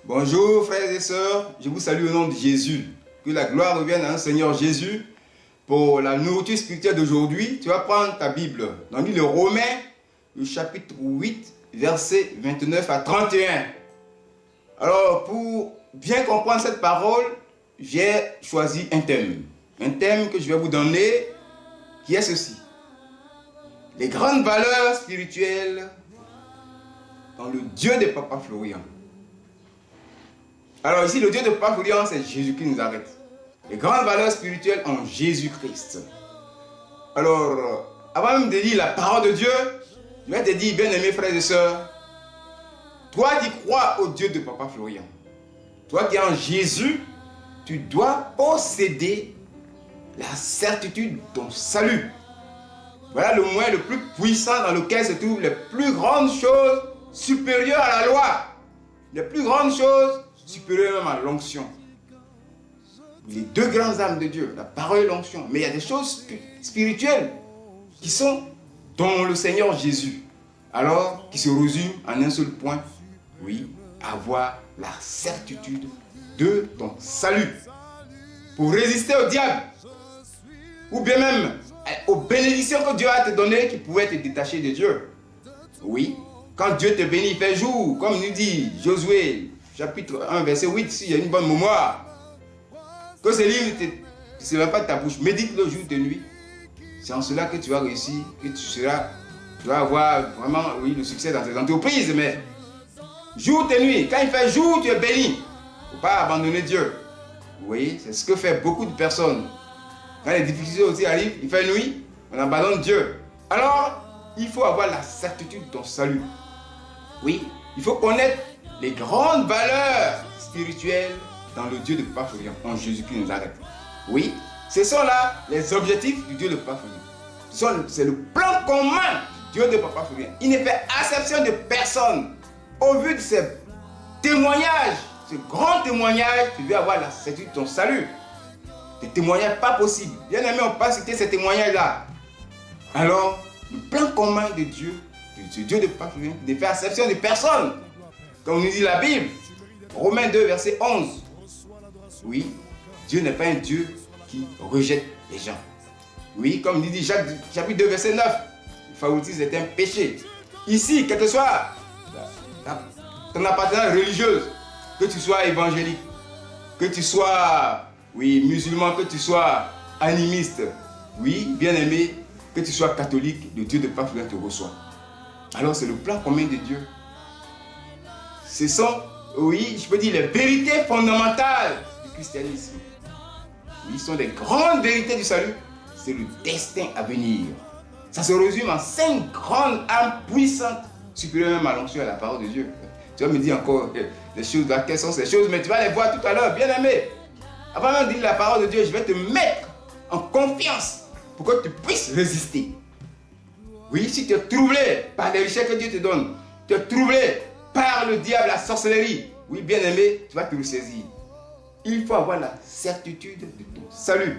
Bonjour frères et sœurs, je vous salue au nom de Jésus. Que la gloire revienne à notre Seigneur Jésus. Pour la nourriture spirituelle d'aujourd'hui, tu vas prendre ta Bible dans le livre de Romains, le chapitre 8, versets 29 à 31. Alors, pour bien comprendre cette parole, j'ai choisi un thème. Un thème que je vais vous donner, qui est ceci. Les grandes valeurs spirituelles dans le Dieu de Papa Florian. Alors ici, le Dieu de Papa Florian, c'est Jésus-Christ qui nous arrête. Les grandes valeurs spirituelles en Jésus-Christ. Alors, avant même de lire la parole de Dieu, je vais te dire, bien-aimés frères et sœurs, toi qui crois au Dieu de Papa Florian, toi qui es en Jésus, tu dois posséder la certitude de ton salut. Voilà le moyen le plus puissant dans lequel se trouvent les plus grandes choses supérieures à la loi. Les plus grandes choses supérieures même à l'onction. Les deux grandes âmes de Dieu, la parole et l'onction. Mais il y a des choses spirituelles qui sont dans le Seigneur Jésus. Alors, qui se résument en un seul point. Oui, avoir la certitude de ton salut. Pour résister au diable. Ou bien même aux bénédictions que Dieu a te données qui pouvaient te détacher de Dieu. Oui, quand Dieu te bénit, il fait jour. Comme nous dit Josué, chapitre 1, verset 8, s'il y a une bonne mémoire. Que ce livre ne se lève pas de ta bouche. Médite-le jour et nuit. C'est en cela que tu vas réussir, que tu vas avoir vraiment oui, le succès dans tes entreprises. Mais jour et nuit, quand il fait jour, tu es béni. Il ne faut pas abandonner Dieu. Vous voyez, c'est ce que fait beaucoup de personnes. Quand les difficultés aussi arrivent, il fait nuit, on abandonne Dieu. Alors, il faut avoir la certitude de ton salut. Oui, il faut connaître les grandes valeurs spirituelles dans le Dieu de Papa Florian, en Jésus-Christ nous arrête. Oui, ce sont là les objectifs du Dieu de Papa Florian. C'est le plan commun du Dieu de Papa Florian. Il ne fait exception de personne. Au vu de ces témoignages, ce grand témoignage, tu dois avoir la certitude de ton salut. Des témoignages pas possibles. Bien aimé, on ne peut pas citer ces témoignages-là. Alors, le plan commun de Dieu, de ce Dieu de Papa Florian, ne fait exception de personne. Comme nous dit la Bible, Romains 2, verset 11. Oui, Dieu n'est pas un Dieu qui rejette les gens. Oui, comme dit Jacques, chapitre 2, verset 9, le favoritisme est un péché. Ici, quelle que soit ton appartenance religieuse, que tu sois évangélique, que tu sois musulman, que tu sois animiste, oui, bien-aimé, que tu sois catholique, le Dieu de Papa Florian te reçoit. Alors c'est le plan commun de Dieu. Ce sont, oui, je peux dire, les vérités fondamentales du christianisme. Oui, ce sont des grandes vérités du salut. C'est le destin à venir. Ça se résume en 5 grandes âmes puissantes, supérieures même à l'onction et à la parole de Dieu. Tu vas me dire encore des choses, quelles sont ces choses, mais tu vas les voir tout à l'heure, bien-aimé. Avant même de dire la parole de Dieu, je vais te mettre en confiance pour que tu puisses résister. Oui, si tu es troublé par les richesses que Dieu te donne, tu es troublé par le diable, la sorcellerie, oui, bien-aimé, tu vas te ressaisir. Il faut avoir la certitude de ton salut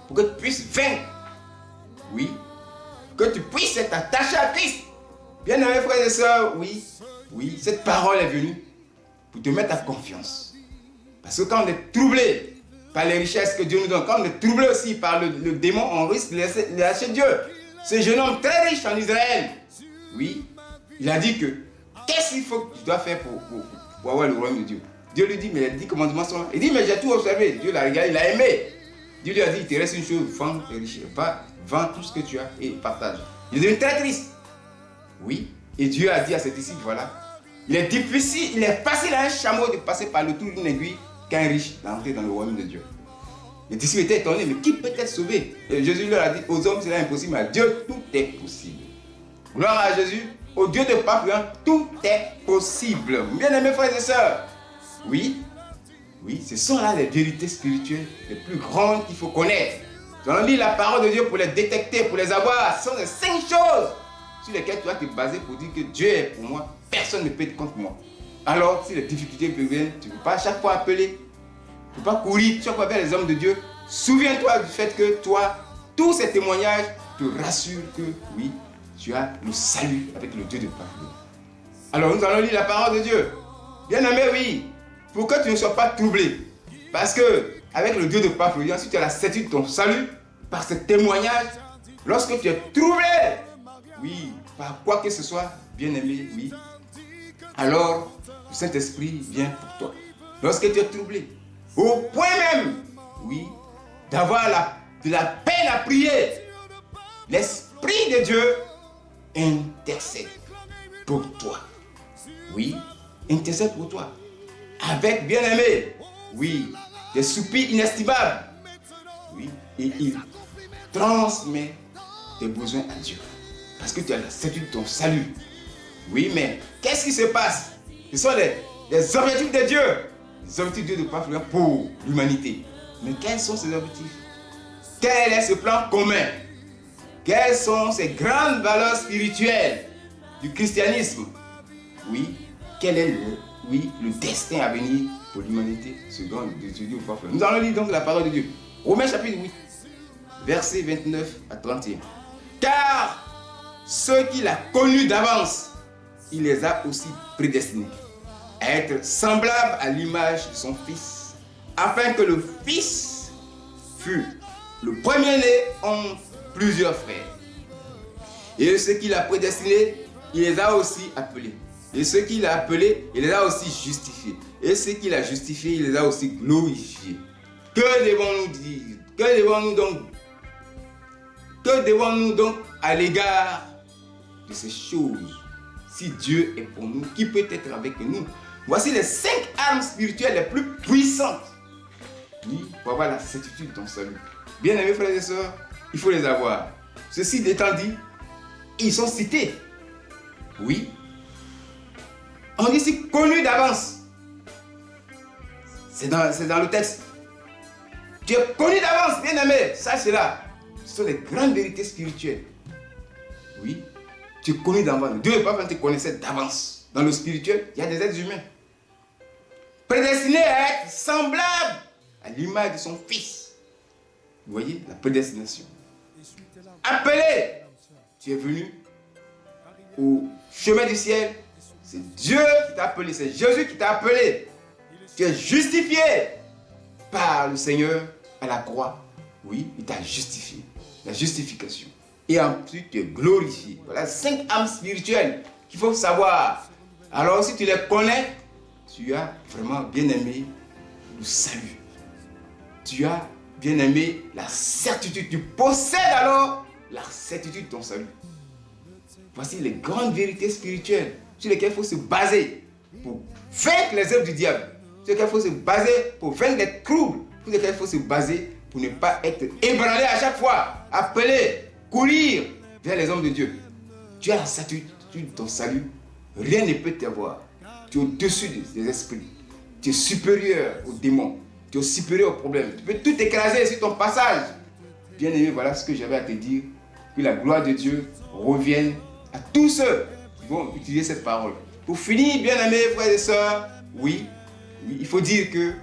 pour que tu puisses vaincre. Oui, que tu puisses être attaché à Christ. Bien-aimé frères et sœurs, oui, cette parole est venue pour te mettre en confiance. Parce que quand on est troublé par les richesses que Dieu nous donne, quand on est troublé aussi par le démon, on risque de lâcher Dieu. Ce jeune homme très riche en Israël, oui, il a dit que qu'est-ce qu'il faut que je dois faire pour avoir le royaume de Dieu? Dieu lui dit, mais les 10 commandements sont là. Il dit, mais j'ai tout observé. Dieu l'a regardé, il a aimé. Dieu lui a dit, il te reste une chose, vends tes richesses. Va, vends tout ce que tu as et partage. Il est devenu très triste. Oui, et Dieu a dit à ses disciples, voilà, il est difficile, il est facile à un chameau de passer par le trou d'une aiguille qu'un riche d'entrer dans le royaume de Dieu. Les disciples étaient étonnés, mais qui peut être sauvé? Et Jésus leur a dit, aux hommes c'est impossible, mais à Dieu tout est possible. Gloire à Jésus, au Dieu de Papa Florian, tout est possible. Bien-aimés frères et sœurs, oui, ce sont là les vérités spirituelles les plus grandes qu'il faut connaître. Nous allons lire la parole de Dieu pour les détecter, pour les avoir. Ce sont les 5 choses sur lesquelles tu vas te baser pour dire que Dieu est pour moi, personne ne peut être contre moi. Alors, si les difficultés viennent, tu ne peux pas à chaque fois appeler, tu ne peux pas courir chaque fois vers les hommes de Dieu. Souviens-toi du fait que toi, tous ces témoignages te rassurent que oui, tu as le salut avec le Dieu de Papa. Alors, nous allons lire la parole de Dieu. Bien-aimé, oui, pour que tu ne sois pas troublé. Parce que, avec le Dieu de Papa Florian, si tu as la certitude de ton salut, par ce témoignage, lorsque tu es troublé, oui, par quoi que ce soit, bien-aimé, oui, alors le Saint-Esprit vient pour toi. Lorsque tu es troublé, au point même, oui, d'avoir de la peine à prier, l'Esprit de Dieu intercède pour toi. Oui, intercède pour toi. Avec, bien-aimé, oui, des soupirs inestimables. Oui, et il transmet tes besoins à Dieu. Parce que tu as la certitude de ton salut. Oui, mais qu'est-ce qui se passe? Ce sont les objectifs de Dieu. Les objectifs de Dieu de Papa Florian pour l'humanité. Mais quels sont ces objectifs? Quel est ce plan commun? Quelles sont ces grandes valeurs spirituelles du christianisme? Oui, quel est le destin à venir pour l'humanité selon Dieu de Papa Florian? Nous allons lire donc la parole de Dieu. Romains chapitre 8, versets 29 à 31. Car ceux qu'il a connus d'avance, il les a aussi prédestinés à être semblables à l'image de son Fils, afin que le Fils fût le premier-né en plusieurs frères. Et ceux qu'il a prédestinés, il les a aussi appelés. Et ceux qu'il a appelés, il les a aussi justifiés. Et ceux qu'il a justifiés, il les a aussi glorifiés. Que devons-nous dire? Que devons-nous donc à l'égard de ces choses? Si Dieu est pour nous, qui peut être avec nous? Voici les 5 armes spirituelles les plus puissantes. Oui, pour avoir la certitude de ton salut. Bien-aimés frères et sœurs, il faut les avoir. Ceci étant dit, ils sont cités. Oui. On dit ici connu d'avance. C'est dans le texte. Tu es connu d'avance, bien-aimé. Ça, c'est là. Ce sont les grandes vérités spirituelles. Oui. Tu es connu d'avance. Dieu ne peut pas te connaître d'avance. Dans le spirituel, il y a des êtres humains. Prédestinés à être semblables à l'image de son Fils. Vous voyez la prédestination. Appelé. Tu es venu au chemin du ciel. C'est Dieu qui t'a appelé. C'est Jésus qui t'a appelé. Tu es justifié par le Seigneur à la croix. Oui, il t'a justifié. La justification. Et ensuite, tu es glorifié. Voilà 5 âmes spirituelles qu'il faut savoir. Alors, si tu les connais, tu as vraiment bien aimé le salut. Tu as bien aimé la certitude. Tu possèdes alors la certitude de ton salut. Voici les grandes vérités spirituelles sur lesquelles il faut se baser pour vaincre les œuvres du diable. Sur lesquelles il faut se baser pour vaincre les troubles. Sur lesquelles il faut se baser pour ne pas être ébranlé à chaque fois. Appeler, courir vers les hommes de Dieu. Tu as la certitude de ton salut. Rien ne peut t'avoir. Tu es au-dessus des esprits. Tu es supérieur aux démons. Tu es supérieur aux problèmes. Tu peux tout écraser sur ton passage. Bien aimé, voilà ce que j'avais à te dire. Que la gloire de Dieu revienne à tous ceux qui vont utiliser cette parole. Pour finir, bien aimé, frères et sœurs, oui, il faut dire que,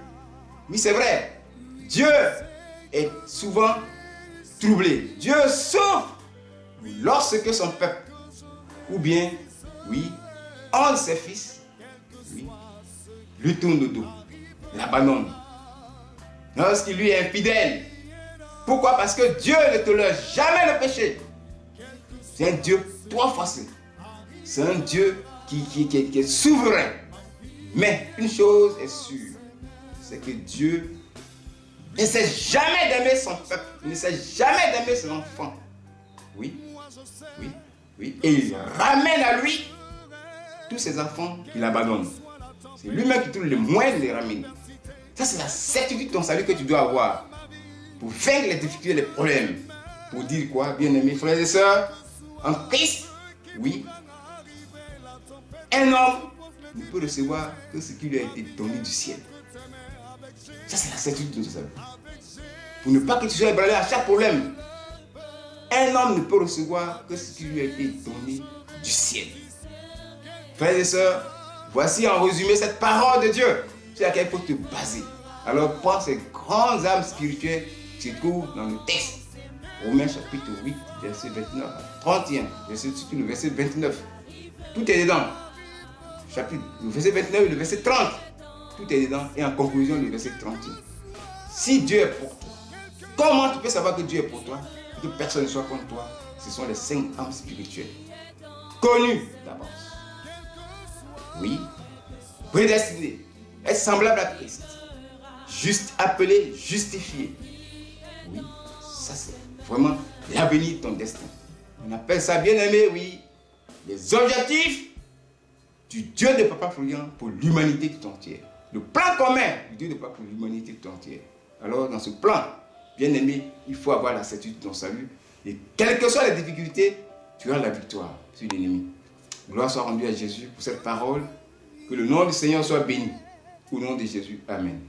oui, c'est vrai, Dieu est souvent troublé. Dieu souffre lorsque son peuple, ou bien, oui, un de ses fils, oui, lui tourne le dos, l'abandonne. Lorsqu'il lui est infidèle. Pourquoi? Parce que Dieu ne tolère jamais le péché. C'est un Dieu trois fois saint. C'est un Dieu qui est souverain. Mais une chose est sûre, c'est que Dieu ne sait jamais d'aimer son peuple. Il ne sait jamais d'aimer ses enfants. Oui. Et il ramène à lui tous ses enfants qu'il abandonne. C'est lui-même qui trouve le moyen de les ramener. Ça, c'est la certitude de ton salut que tu dois avoir. Pour vaincre les difficultés, les problèmes. Pour dire quoi, bien-aimés frères et sœurs, en Christ, oui, un homme ne peut recevoir que ce qui lui a été donné du ciel. Ça, c'est la certitude de ton salut. Pour ne pas que tu sois ébranlé à chaque problème. Un homme ne peut recevoir que ce qui lui a été donné du ciel. Frères et sœurs, voici en résumé cette parole de Dieu sur laquelle il faut te baser. Alors prends ces grandes âmes spirituelles qui se trouvent dans le texte. Romains chapitre 8, verset 29 à 31, surtout le verset 29. Tout est dedans. chapitre, le verset 29 et le verset 30. Tout est dedans. Et en conclusion, le verset 31. Si Dieu est pour toi, comment tu peux savoir que Dieu est pour toi et que personne ne soit contre toi? Ce sont les 5 âmes spirituelles. Connues d'avance. Oui. Prédestinées. Être semblable à Christ. Juste appelé, justifié. Oui. Ça c'est vraiment l'avenir de ton destin. On appelle ça, bien aimé, oui, les objectifs du Dieu de Papa Florian pour l'humanité tout entière. Le plan commun du Dieu de Papa pour l'humanité tout entière. Alors, dans ce plan, bien aimé, il faut avoir la certitude de ton salut. Et quelles que soient les difficultés, tu as la victoire sur l'ennemi. Gloire soit rendue à Jésus pour cette parole. Que le nom du Seigneur soit béni. Au nom de Jésus. Amen.